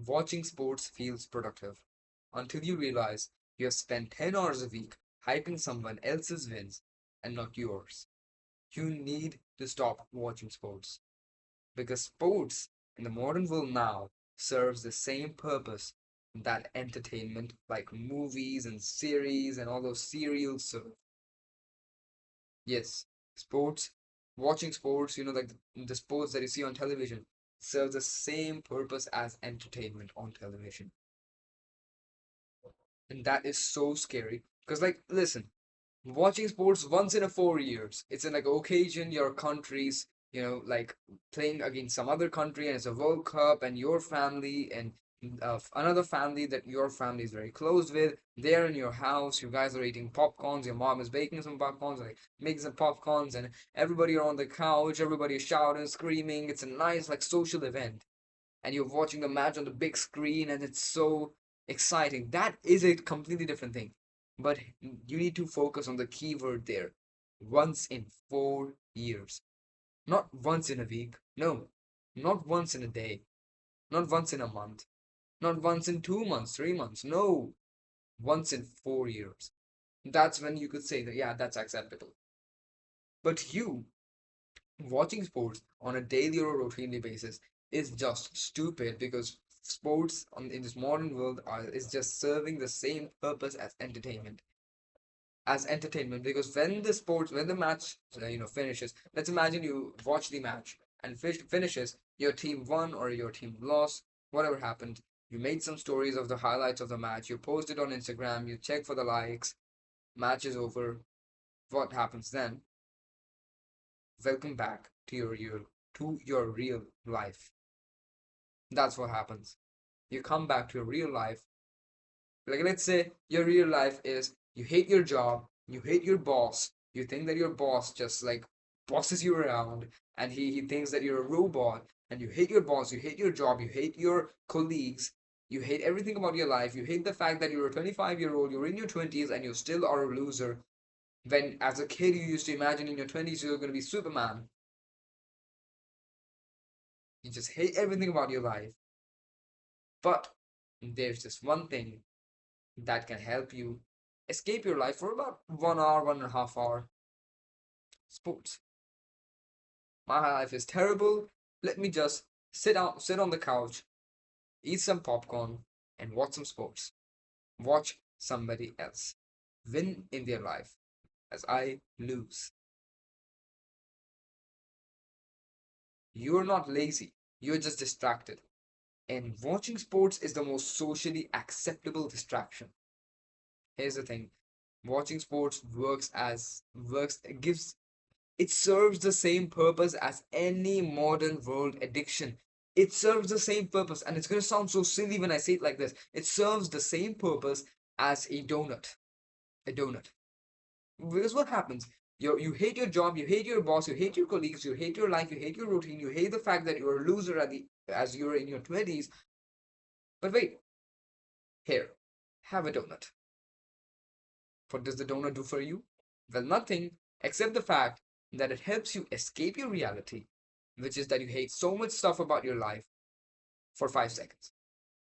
Watching sports feels productive until you realize you have spent 10 hours a week hyping someone else's wins and not yours. You need to stop watching sports because sports in the modern world now serves the same purpose that entertainment like movies and series and all those serials serve. Yes, sports, watching sports, like the sports that you see on television serves the same purpose as entertainment on television. And that is so scary. Because, like, listen, watching sports once in a 4 years, it's in like occasion your country's, like playing against some other country and it's a World Cup and your family and another family that your family is very close with, they're in your house, you guys are eating popcorns, your mom is baking some popcorns, like making some popcorns, and everybody are on the couch, everybody is shouting, screaming. It's a nice, like, social event and you're watching the match on the big screen and it's so exciting. That is a completely different thing. But you need to focus on the keyword there. Once in 4 years. Not once in a week. No. Not once in a day. Not once in a month. Not once in 2 months, 3 months. No. Once in 4 years. That's when you could say that, yeah, that's acceptable. But you watching sports on a daily or routinely basis is just stupid because sports in this modern world is just serving the same purpose as entertainment because when the match finishes, let's imagine you watch the match and finishes, your team won or your team lost, whatever happened, you made some stories of the highlights of the match, you post it on Instagram, you check for the likes, match is over. What happens then? Welcome back to your real life. That's what happens. You come back to your real life. Like, let's say your real life is you hate your job, you hate your boss, you think that your boss just like bosses you around, and he thinks that you're a robot, and you hate your boss, you hate your job, you hate your colleagues, you hate everything about your life, you hate the fact that you're a 25-year-old, you're in your 20s, and you still are a loser. When as a kid you used to imagine in your 20s you're going to be Superman. You just hate everything about your life. But there's just one thing that can help you escape your life for about 1 hour, 1.5 hour. Sports. My life is terrible. Let me just sit on the couch, eat some popcorn, and watch some sports. Watch somebody else win in their life as I lose. You're not lazy, you're just distracted. And watching sports is the most socially acceptable distraction. Here's the thing, watching sports works gives it serves the same purpose as any modern world addiction. It serves the same purpose, and it's going to sound so silly when I say it like this. It serves the same purpose as a donut. A donut. Because what happens? You hate your job, you hate your boss, you hate your colleagues, you hate your life, you hate your routine, you hate the fact that you're a loser as you're in your 20s. But wait, here, have a donut. What does the donut do for you? Well, nothing except the fact that it helps you escape your reality, which is that you hate so much stuff about your life for 5 seconds.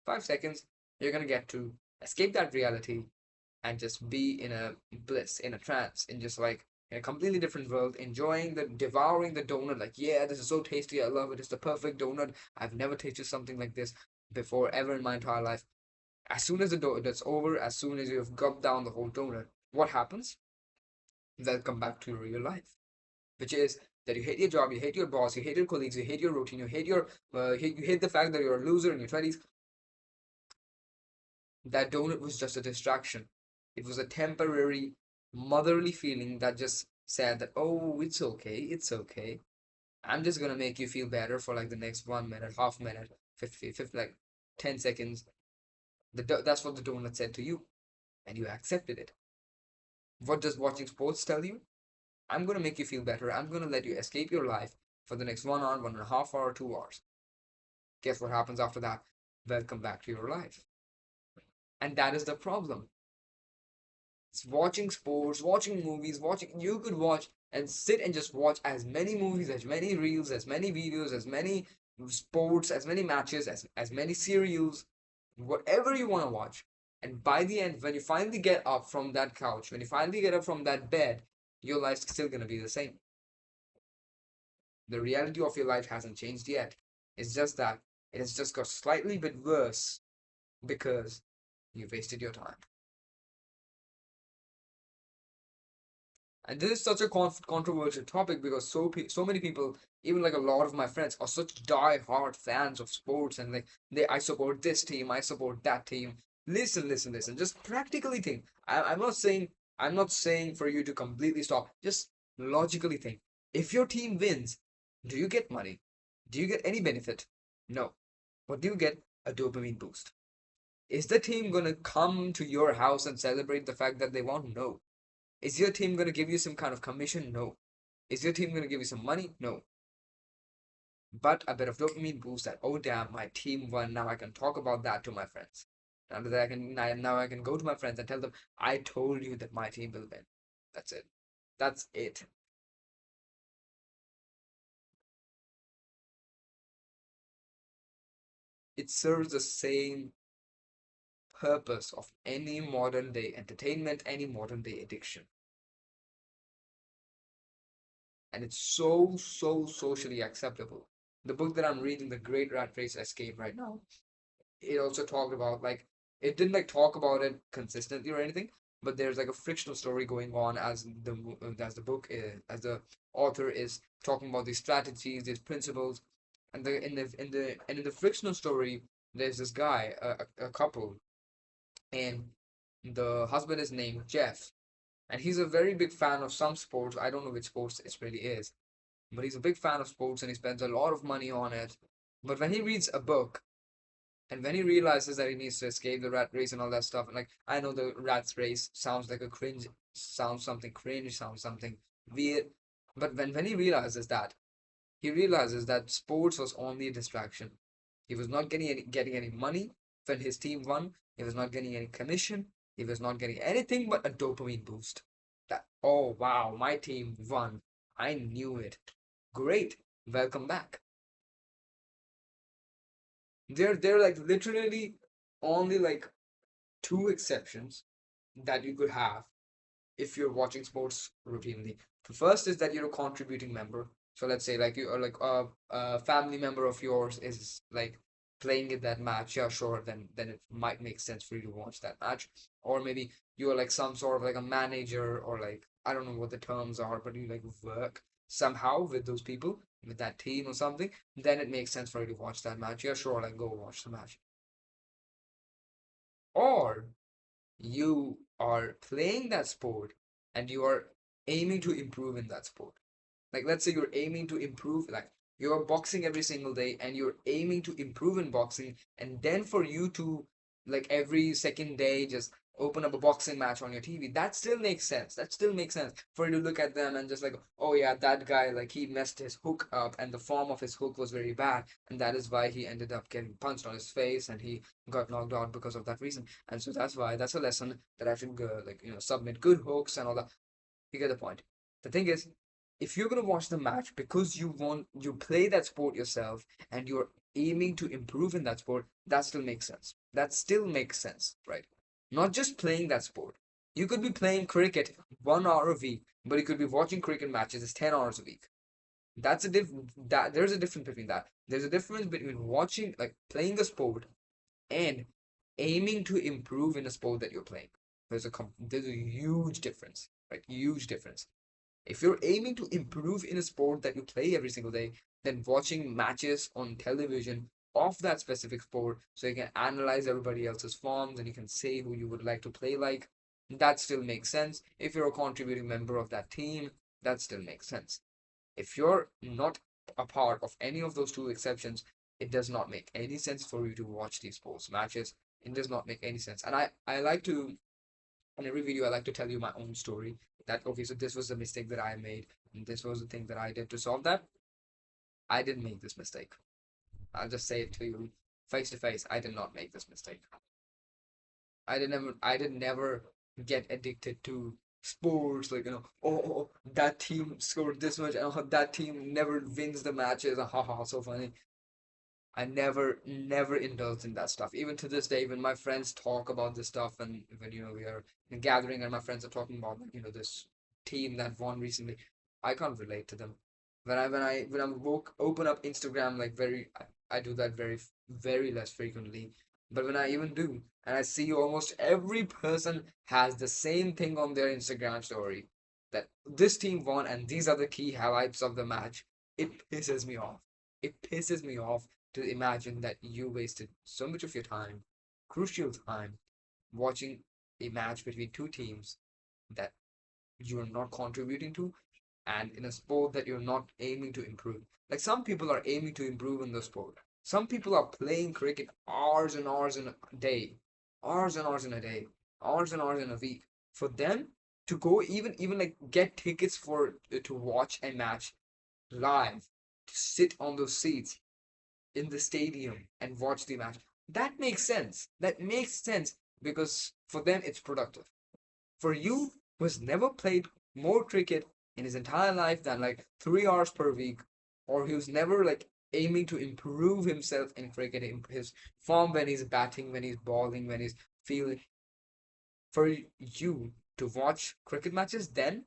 5 seconds, you're going to get to escape that reality and just be in a bliss, in a trance, in just like in a completely different world, enjoying devouring the donut. Like, yeah, this is so tasty. I love it. It's the perfect donut. I've never tasted something like this before ever in my entire life. As soon as the donut's over, as soon as you've gulped down the whole donut, what happens? Welcome back to your real life, which is that you hate your job, you hate your boss, you hate your colleagues, you hate your routine, you hate the fact that you're a loser in your 20s. That donut was just a distraction. It was a temporary motherly feeling that just said that, oh, it's okay, it's okay. I'm just gonna make you feel better for like the next 1 minute, half minute, 50, like 10 seconds. That's what the donut said to you, and you accepted it. What does watching sports tell you? I'm going to make you feel better. I'm going to let you escape your life for the next 1 hour, 1.5 hour, 2 hours. Guess what happens after that? Welcome back to your life. And that is the problem. It's watching sports, watching movies, you could watch and sit and just watch as many movies, as many reels, as many videos, as many sports, as many matches, as many serials, whatever you want to watch. And by the end, when you finally get up from that couch, when you finally get up from that bed, your life's still gonna be the same. The reality of your life hasn't changed yet. It's just that it has just got slightly bit worse because you wasted your time. And this is such a controversial topic because so many people, even like a lot of my friends, are such die-hard fans of sports, and like I support this team, I support that team. Listen. Just practically think. I'm not saying for you to completely stop. Just logically think. If your team wins, do you get money? Do you get any benefit? No. What do you get? A dopamine boost. Is the team gonna come to your house and celebrate the fact that they won? No. Is your team going to give you some kind of commission? No. Is your team going to give you some money? No. But a bit of dopamine boost that, oh damn, my team won. Now I can talk about that to my friends. Now I can go to my friends and tell them, I told you that my team will win. That's it. That's it. It serves the same purpose of any modern day entertainment, any modern day addiction. And it's so socially acceptable. The book that I'm reading, The Great Rat Race Escape, right now, it also talked about like it didn't like talk about it consistently or anything, but there's like a fictional story going on as the book is, as the author is talking about these strategies, these principles, and in the fictional story, there's this guy, a couple, and the husband is named Jeff, and he's a very big fan of some sports. I don't know which sports it really is, but he's a big fan of sports and he spends a lot of money on it. But when he reads a book, and when he realizes that he needs to escape the rat race and all that stuff, and like I know the rat's race sounds like a cringe, sounds something cringe, sounds something weird. But when he realizes that sports was only a distraction. He was not getting any money when his team won. He was not getting any commission. He was not getting anything but a dopamine boost. That, oh wow, my team won. I knew it. Great. Welcome back. They're like literally only like two exceptions that you could have if you're watching sports routinely. The first is that you're a contributing member. So let's say like you are like a family member of yours is like playing in that match. Yeah, sure. Then it might make sense for you to watch that match. Or maybe you are like some sort of like a manager or like I don't know what the terms are, but you like work somehow with those people with that team or something. Then it makes sense for you to watch that match. Yeah, sure. Like go watch the match. Or you are playing that sport and you are aiming to improve in that sport. Like, let's say you're aiming to improve, like, you're boxing every single day and you're aiming to improve in boxing, and then for you to, like, every second day just open up a boxing match on your TV, that still makes sense. That still makes sense for you to look at them and just like, oh yeah, that guy, like, he messed his hook up and the form of his hook was very bad, and that is why he ended up getting punched on his face and he got knocked out because of that reason. And so that's why that's a lesson that I should go, like, submit good hooks and all that. You get the point. The thing is, if you're gonna watch the match because you play that sport yourself and you're aiming to improve in that sport, that still makes sense. That still makes sense, right? Not just playing that sport. You could be playing cricket 1 hour a week, but you could be watching cricket matches as 10 hours a week. That's a diff that there's a difference between that. There's a difference between watching like playing a sport and aiming to improve in a sport that you're playing. There's a huge difference, right? Huge difference. If you're aiming to improve in a sport that you play every single day, then watching matches on television of that specific sport so you can analyze everybody else's forms and you can say who you would like to play like, that still makes sense. If you're a contributing member of that team, that still makes sense. If you're not a part of any of those two exceptions, it does not make any sense for you to watch these sports matches. It does not make any sense. And I like to in every video I like to tell you my own story that okay, so this was the mistake that I made and this was the thing that I did to solve that. I didn't make this mistake. I'll just say it to you face to face. I did not make this mistake. I did never get addicted to sports like that team scored this much and that team never wins the matches. Ha ha, so funny. I never indulged in that stuff. Even to this day, when my friends talk about this stuff, and when we are in a gathering and my friends are talking about like, this team that won recently, I can't relate to them. When I open up Instagram, like I do that very less frequently. But when I even do, and I see almost every person has the same thing on their Instagram story, that this team won and these are the key highlights of the match, it pisses me off. It pisses me off to imagine that you wasted so much of your time, crucial time, watching a match between two teams that you are not contributing to, and in a sport that you're not aiming to improve. Like some people are aiming to improve in the sport. Some people are playing cricket hours and hours in a day, hours and hours in a day, hours and hours in a week. For them to go even like get tickets for to watch a match live, to sit on those seats in the stadium and watch the match. That makes sense. That makes sense because for them it's productive. For you, who has never played more cricket in his entire life than like 3 hours per week, or who's never like aiming to improve himself in cricket, in his form when he's batting, when he's bowling, when he's fielding, for you to watch cricket matches, then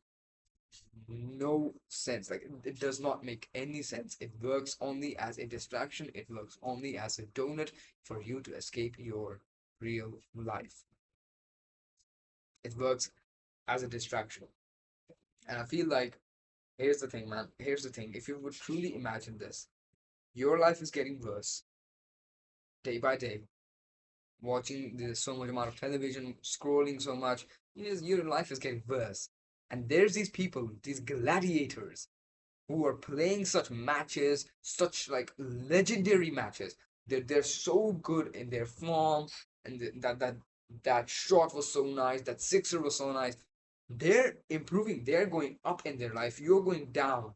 no sense. Like it does not make any sense. It works only as a distraction. It works only as a donut for you to escape your real life. It works as a distraction. And I feel like here's the thing, man. Here's the thing. If you would truly imagine this, your life is getting worse day by day. Watching the so much amount of television, scrolling so much, your life is getting worse. And there's these people, these gladiators, who are playing such matches, such like legendary matches. They're so good in their form, and that shot was so nice, that sixer was so nice. They're improving, they're going up in their life. You're going down.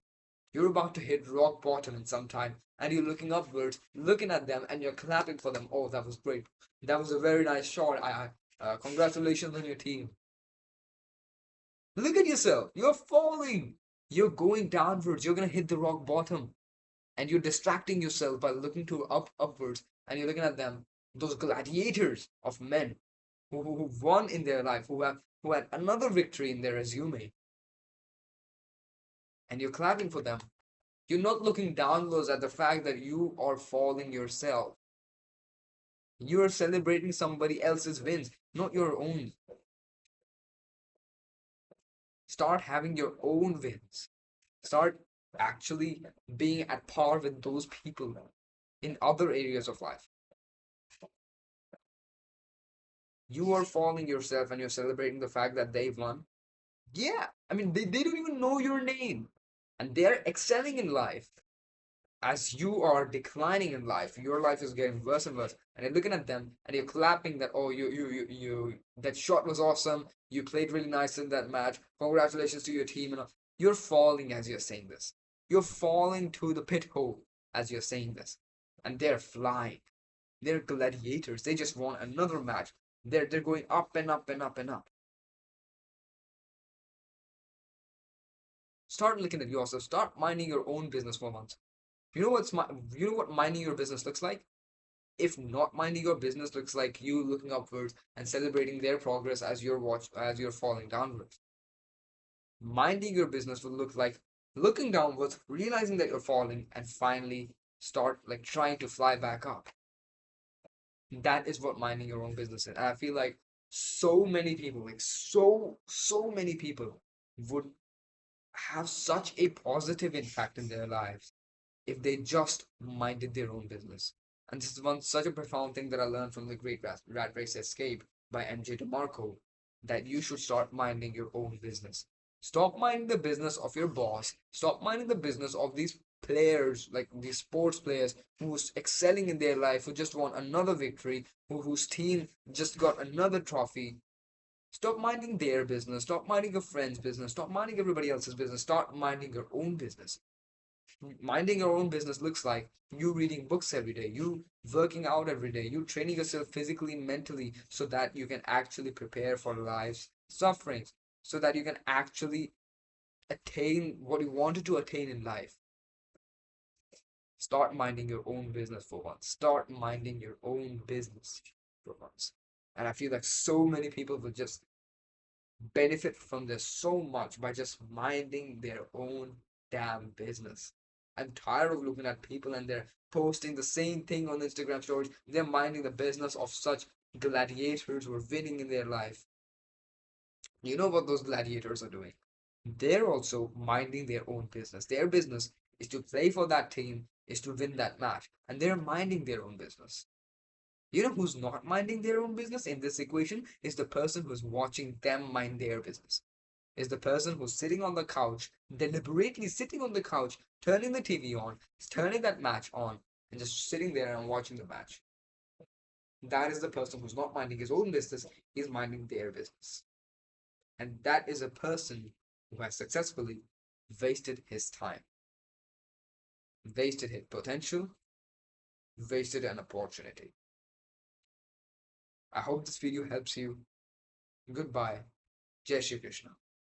You're about to hit rock bottom in some time, and you're looking upwards, looking at them, and you're clapping for them. Oh, that was great. That was a very nice shot. Congratulations on your team. Look at yourself. You're falling. You're going downwards. You're gonna hit the rock bottom, and you're distracting yourself by looking to upwards, and you're looking at them, those gladiators of men who won in their life, who had another victory in their resume, and you're clapping for them. You're not looking downwards at the fact that you are falling yourself. You are celebrating somebody else's wins, not your own. Start having your own wins. Start actually being at par with those people in other areas of life. You are falling yourself and you're celebrating the fact that they won. Yeah, I mean, they don't even know your name. And they're excelling in life. As you are declining in life, your life is getting worse and worse. And you're looking at them and you're clapping that, oh, that shot was awesome. You played really nice in that match. Congratulations to your team. And all. You're falling as you're saying this. You're falling to the pit hole as you're saying this. And they're flying. They're gladiators. They just won another match. They're going up and up and up and up. Start looking at yourself. Start minding your own business for once. You know what minding your business looks like? If not minding your business looks like you looking upwards and celebrating their progress as you're falling downwards. Minding your business will look like looking downwards, realizing that you're falling, and finally start like trying to fly back up. That is what minding your own business is. And I feel like so many people, like so many people would have such a positive impact in their lives if they just minded their own business. And this is one such a profound thing that I learned from the great Rat Race Escape by MJ DeMarco, that you should start minding your own business. Stop minding the business of your boss. Stop minding the business of these players, like these sports players who's excelling in their life, who just won another victory, whose team just got another trophy. Stop minding their business. Stop minding your friend's business. Stop minding everybody else's business. Start minding your own business. Minding your own business looks like you reading books every day, you working out every day, you training yourself physically, mentally, so that you can actually prepare for life's sufferings, so that you can actually attain what you wanted to attain in life. Start minding your own business for once. Start minding your own business for once. And I feel like so many people will just benefit from this so much by just minding their own damn business. I'm tired of looking at people and they're posting the same thing on Instagram stories. They're minding the business of such gladiators who are winning in their life. You know what those gladiators are doing? They're also minding their own business. Their business is to play for that team, is to win that match, and they're minding their own business. You know who's not minding their own business in this equation is the person who's watching them mind their business. Is the person who's sitting on the couch, deliberately sitting on the couch, turning the TV on, turning that match on, and just sitting there and watching the match. That is the person who's not minding his own business, he's minding their business. And that is a person who has successfully wasted his time, wasted his potential, wasted an opportunity. I hope this video helps you. Goodbye. Jai Shri Krishna.